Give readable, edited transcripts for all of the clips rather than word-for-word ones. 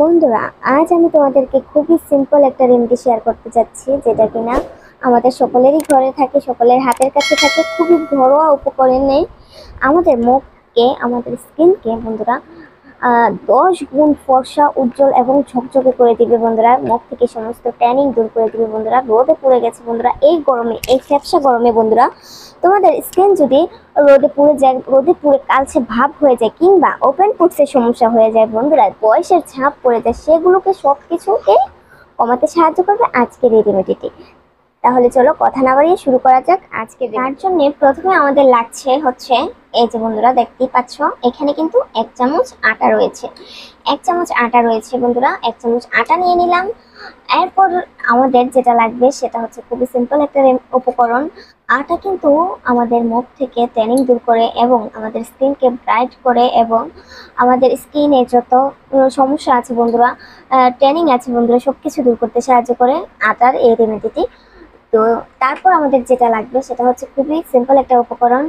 বন্ধুরা, আজ আমি তোমাদেরকে খুবই সিম্পল একটা রেমেডি শেয়ার করতে যাচ্ছি, যেটা কিনা আমাদের সকলেরই ঘরে থাকে, সকলের হাতের কাছে থাকে। খুবই ঘরোয়া উপকরণে আমাদের মুখকে, আমাদের স্কিনকে বন্ধুরা 10 গুণ ফর্সা, উজ্জ্বল এবং ঝকঝকে করে দিবে বন্ধুরা। মুখ থেকে সমস্ত ট্যানিং দূর করে দিবে বন্ধুরা। রোদে পুড়ে গেছে বন্ধুরা, এই গরমে, এই ফ্যাপসা গরমে বন্ধুরা, তোমাদের স্কিন যদি রোদে পুড়ে যায়, রোদে পুড়ে কালচে ভাব হয়ে যায়, কিংবা ওপেন পোর্সের সমস্যা হয়ে যায় বন্ধুরা, বয়সের ছাপ পড়ে যায়, সেগুলোকে সবকিছুকে কমাতে সাহায্য করবে আজকের এই রেমেডিটি। তাহলে চলো কথা না বাড়িয়ে শুরু করা যাক। আজকে তার জন্য প্রথমে আমাদের লাগছে হচ্ছে, এই যে বন্ধুরা দেখতেই পাচ্ছ, এখানে কিন্তু 1 চামচ আটা রয়েছে। 1 চামচ আটা রয়েছে বন্ধুরা, 1 চামচ আটা নিয়ে নিলাম। এরপর আমাদের যেটা লাগবে সেটা হচ্ছে খুবই সিম্পল একটা উপকরণ। আটা কিন্তু আমাদের মুখ থেকে ট্যানিং দূর করে এবং আমাদের স্কিনকে ব্রাইট করে, এবং আমাদের স্কিনে যত সমস্যা আছে বন্ধুরা, ট্যানিং আছে বন্ধুরা, সবকিছু দূর করতে সাহায্য করে আটার এই রেমেডিটি। তো তারপর আমাদের যেটা লাগবে সেটা হচ্ছে খুবই সিম্পল একটা উপকরণ,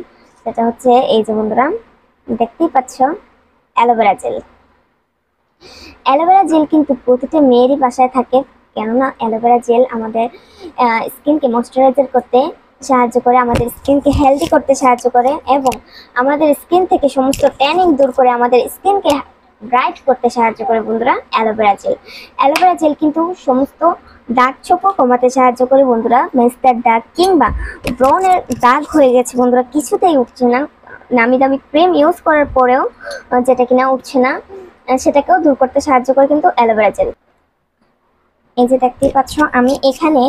সেটা হচ্ছে এই যে বন্ধুরা দেখতেই পাচ্ছ, অ্যালোভেরা জেল। অ্যালোভেরা জেল কিন্তু প্রতিটা মেয়েরই বাসায় থাকে, কেননা অ্যালোভেরা জেল আমাদের স্কিনকে ময়শ্চারাইজার করতে সাহায্য করে, আমাদের স্কিনকে হেলদি করতে সাহায্য করে, এবং আমাদের স্কিন থেকে সমস্ত ট্যানিং দূর করে আমাদের স্কিনকে ব্রাইট করতে সাহায্য করে বন্ধুরা অ্যালোভেরা জেল। অ্যালোভেরা জেল কিন্তু সমস্ত দাগ ছোপও কমাতে সাহায্য করে বন্ধুরা। মেস্তার দাগ কিংবা ব্রনের দাগ হয়ে গেছে বন্ধুরা, কিছুতেই উঠছে না, নামি দামি ক্রিম ইউজ করার পরেও যেটা কিনা উঠছে না, সেটাকেও দূর করতে সাহায্য করে কিন্তু অ্যালোভেরা জেল। এই যে দেখতেই পাচ্ছ, আমি এখানে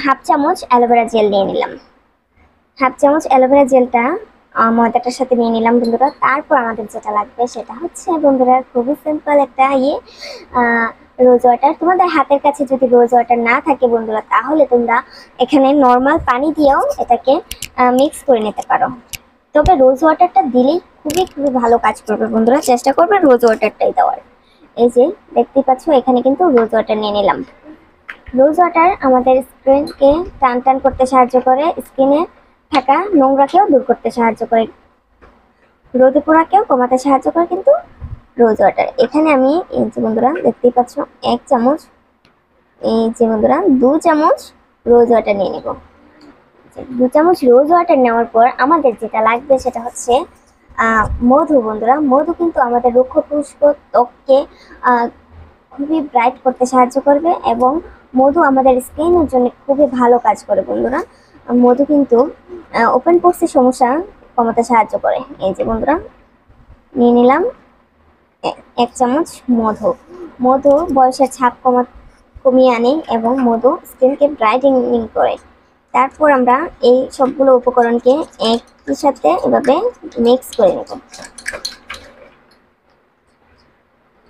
1/2 চামচ অ্যালোভেরা জেল নিয়ে নিলাম। 1/2 চামচ অ্যালোভেরা জেলটা ময়দাটার সাথে নিয়ে নিলাম বন্ধুরা। তারপর আমাদের যেটা লাগবে সেটা হচ্ছে বন্ধুরা খুবই সিম্পল একটা রোজ ওয়াটার। তোমাদের হাতের কাছে যদি রোজ ওয়াটার না থাকে বন্ধুরা, তাহলে তোমরা এখানে নর্মাল পানি দিয়েও এটাকে মিক্স করে নিতে পারো। তবে রোজ ওয়াটারটা দিলেই খুবই খুবই ভালো কাজ করবে বন্ধুরা, চেষ্টা করবে রোজ ওয়াটারটাই দেওয়ার। এই যে দেখতেই পাচ্ছ, এখানে কিন্তু রোজ ওয়াটার নিয়ে নিলাম। রোজ ওয়াটার আমাদের স্কিনকে টান টান করতে সাহায্য করে, স্কিনে থাকা নোংরাকেও দূর করতে সাহায্য করে, রোদে পোড়াকেও কমাতে সাহায্য করে কিন্তু রোজ ওয়াটার। এখানে আমি এই যে বন্ধুরা দেখতেই পাচ্ছ 1 চামচ, এই যে বন্ধুরা 2 চামচ রোজ ওয়াটার নিয়ে নেব। 2 চামচ রোজ ওয়াটার নেওয়ার পর আমাদের যেটা লাগবে সেটা হচ্ছে মধু বন্ধুরা। মধু কিন্তু আমাদের রুক্ষ শুষ্ক ত্বককে খুবই ব্রাইট করতে সাহায্য করবে, এবং মধু আমাদের স্কিনের জন্য খুবই ভালো কাজ করে বন্ধুরা। মধু কিন্তু ওপেন পোর্সের সমস্যা কমাতে সাহায্য করে। এই যে বন্ধুরা নিয়ে নিলাম 1 চামচ মধু। মধু বয়সের ছাপ কমিয়ে আনে এবং মধু স্কিনকে ব্রাইটেনিং করে। তারপর আমরা এই সবগুলো উপকরণকে একই সাথে এভাবে মিক্স করে নেব।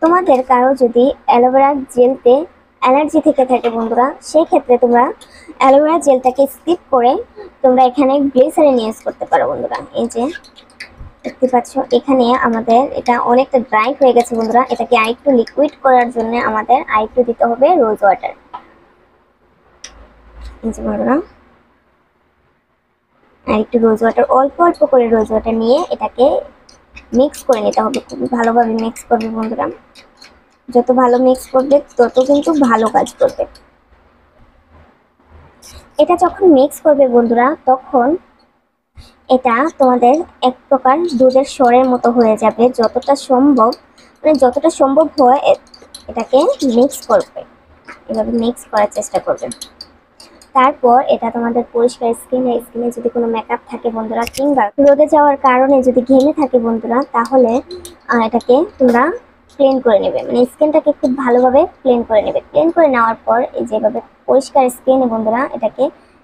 তোমাদের কারো যদি অ্যালোভেরা জেলতে অ্যালার্জি থেকে থাকে বন্ধুরা, সেই ক্ষেত্রে তোমরা অ্যালোভেরা জেলটাকে স্কিপ করে তোমরা এখানে গ্লিসারিন ইউজ করতে পারো বন্ধুরা। এই যে দেখতে পাচ্ছ, এখানে আমাদের এটা অনেকটা ড্রাই হয়ে গেছে বন্ধুরা, এটাকে আরেকটু লিকুইড করার জন্য আমাদের আরেকটু দিতে হবে রোজ ওয়াটার। এই যে বন্ধুরা আরেকটু রোজ ওয়াটার, অল্প অল্প করে রোজ ওয়াটার নিয়ে এটাকে মিক্স করে নিতে হবে। খুবই ভালোভাবে মিক্স করবে বন্ধুরা, যত ভালো মিক্স করবে তত কিন্তু ভালো কাজ করবে। এটা যখন মিক্স করবে বন্ধুরা, তখন এটা তোমাদের এক প্রকার দুধের স্বরের মতো হয়ে যাবে। যতটা সম্ভব, মানে যতটা সম্ভব হয় এটাকে মিক্স করবে, এভাবে মিক্স করার চেষ্টা করবে। তারপর এটা তোমাদের পরিষ্কার স্কিনে যদি কোনো মেকআপ থাকে বন্ধুরা, কিংবা রোদে যাওয়ার কারণে যদি ঘেমে থাকে বন্ধুরা, তাহলে এটাকে তোমরা ক্লিন করে নেবে, মানে স্কিনটাকে খুব ভালোভাবে ক্লিন করে নেবে। ক্লিন করে নেওয়ার পর এই যেভাবে পরিষ্কার স্কিনে বন্ধুরা এটাকে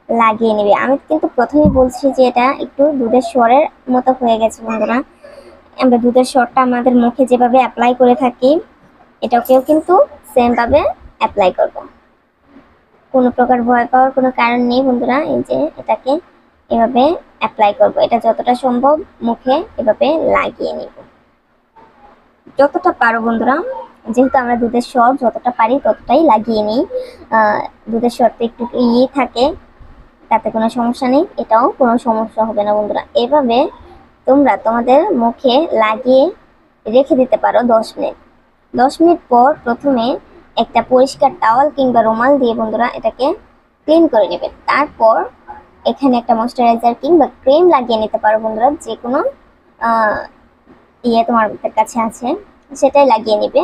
লাগিয়ে নেবে। আমি কিন্তু প্রথমেই বলছি যে এটা একটু দুধের স্বরের মতো হয়ে গেছে বন্ধুরা। আমরা দুধের স্বরটা আমাদের মুখে যেভাবে অ্যাপ্লাই করে থাকি, এটাকেও কিন্তু সেমভাবে অ্যাপ্লাই করব। কোনো প্রকার ভয় পাওয়ার কোনো কারণ নেই বন্ধুরা। এই যে এটাকে এভাবে অ্যাপ্লাই করব, এটা যতটা সম্ভব মুখে এভাবে লাগিয়ে নিব, যতটা পারো বন্ধুরা। যেহেতু আমরা দুধের স্বর যতটা পারি ততটাই লাগিয়ে নিই। দুধের স্বরটা একটু থাকে, তাতে কোনো সমস্যা নেই, এটাও কোনো সমস্যা হবে না বন্ধুরা। এভাবে তোমরা তোমাদের মুখে লাগিয়ে রেখে দিতে পারো 10 মিনিট। 10 মিনিট পর প্রথমে একটা পরিষ্কার টাওয়াল কিংবা রুমাল দিয়ে বন্ধুরা এটাকে ক্লিন করে নেবেন। তারপর এখানে একটা ময়শ্চারাইজার কিংবা ক্রিম লাগিয়ে নিতে পারো বন্ধুরা, যে কোনো তোমাদের কাছে আছে সেটাই লাগিয়ে নিবে।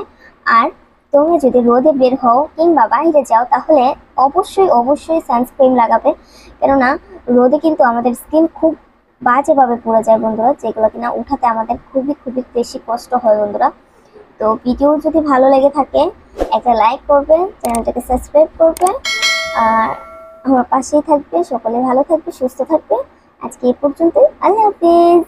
আর তোমরা যদি রোদে বের হও কিংবা বাইরে যাও তাহলে অবশ্যই অবশ্যই সানস্ক্রিন লাগাবে, কেননা রোদে কিন্তু আমাদের স্কিন খুব বাজেভাবে পুড়ে যায় বন্ধুরা, যেগুলো কিনা উঠাতে আমাদের খুবই খুবই বেশি কষ্ট হয় বন্ধুরা। তো ভিডিও যদি ভালো লেগে থাকে একটা লাইক করবে, চ্যানেলটাকে সাবস্ক্রাইব করবে, আর আমার পাশেই থাকবে। সকলে ভালো থাকবে, সুস্থ থাকবে। আজকে এই পর্যন্তই, আল্লাহ হাফেজ।